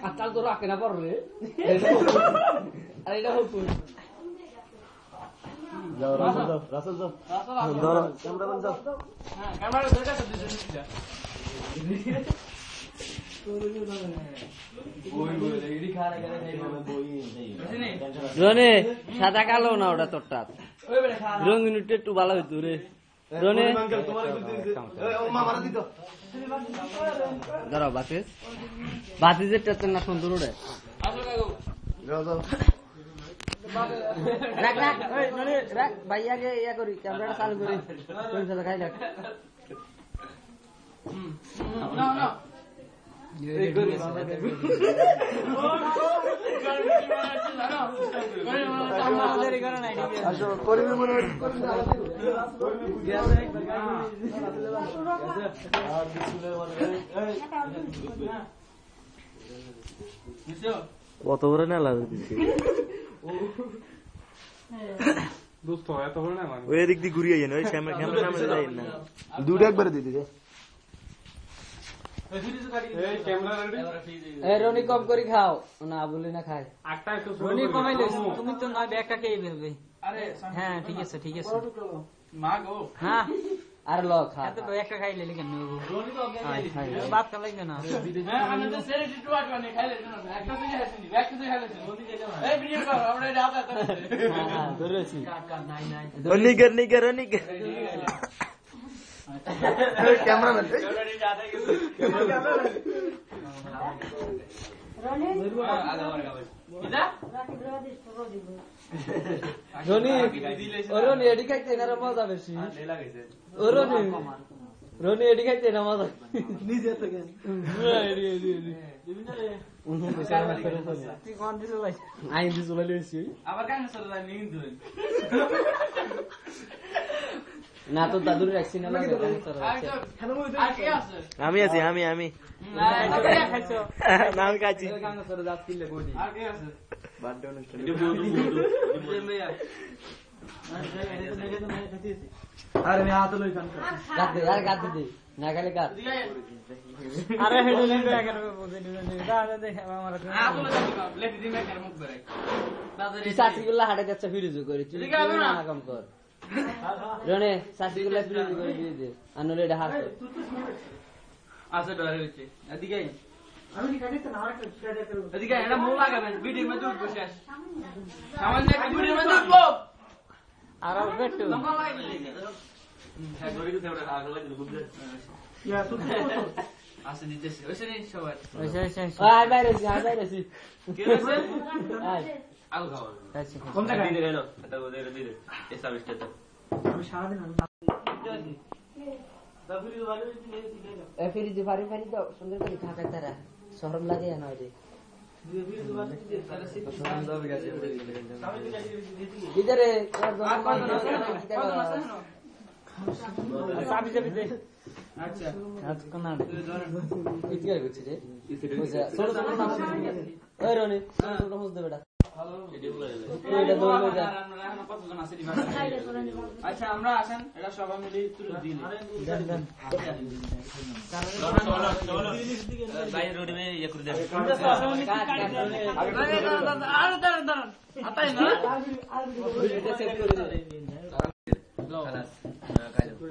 Akal tuh rakyat apa re? Ada hukum. Jauh, Rasul jauh. Dorong, kameraman jauh. Kamera udah kan sudah. রনে সাদা কালো না ওটা তোরটা রঙিন একটু ভালো হইতো রে রনে দাঁড়াও বাতিজের টেতেন না সুন্দর ওরে রাখ রাখ রাখ ভাইয়াকে ইয়া করি ক্যামেরাটা চালু করি খাই রাখ না না কত করে না লাগে ওই দিক দিয়ে ঘুরিয়ে যান ওই ক্যামেরা সামনে যাই না দুটো একবারে দিদি রনি কম করে খাও না বলি না খাই রনি কমাই লইছ তুমি তো নয় ব্যাগটা খেয়ে ফেলবে হ্যাঁ ঠিক আছে মা গো হ্যাঁ আর ল খা এত একটা খাই লেলি কেন বাত কা লাগবে না হ্যাঁ আমি তো সেরে একটু আট বানিয়ে খাইলে না একটা থেকে হাসিনি ব্যাগ থেকে হাসিনি এই ভিডিও কর আমরা এটা আদা করে হ্যাঁ ধরেছি কাকা নাই নিগর ক্যামেরাম্যান রনি এডি খাইতে না মজা বেশি রনি এডি খাইতে না মজা নিজে থেকে আইন দিয়ে চলে এসেছি আবার কেন চলে যায় নিন ধরে না তো দাদুর রাখছি না আমি আছি আমি না খাইছো না আমি খাচ্ছি আর কে আছে বার্থডে অনুষ্ঠান আরে আমি হাত লই খান গাদ দে না গেলে গাদ আরে হেডে লেগে আগে বলতে নিবে দাদা দেখে আমার হাত লই খান লেফট দিমে কেন মুখ বেরে তুই চাকরিগুলো হাটে যাচ্ছে ফিরিজু করে তুই না কাম কর রনে চাকরিগুলো ফিরিজু করে দিয়ে দে আনলে এটা হাত আচ্ছা ডরে হচ্ছে এদিকে আমি কি কাটতে না আরেকটা স্ট্রেট এদিকে এটা মুখ লাগাবেন ভিডিওর মধ্যে উঠবো শেষ সামান্য একটা ভিডিওর মধ্যে উঠবো আর বেটু লম্বা লাগাই হ্যাঁ গড়ি তো ওটা আগে লাগে বুঝলে ইয়া তো আসে দিতেছে ওইসে নেই সবাই আয় বাইরেছি কে আছে আয় আলু খাও আচ্ছা কোনটা খাই দিলে না এটা ওদের দিলে এসব স্টেট আমি সারা দিন দাবুরি ভালো হইছে এ ফিরিজু ফারি দাও সুন্দর করে খা খাই তারা শরম লাগে না রে ইধারে চাবি দে আচ্ছা আজ কোনা ইতি করে গেছে রে ছোট ছোট সামনে ওই রনি ছোট মুজ দে বেটা এটা দৌড় যা কতজন আছে দিবা আচ্ছা আমরা আসেন এটা সবাই মিলে তুলে দিই দেন বাইরে রোড মে ইয়ে করে দেব আরে দাঁড়ান আতাই না ভিডিওটা সেভ করে দে খালাস খাই দাও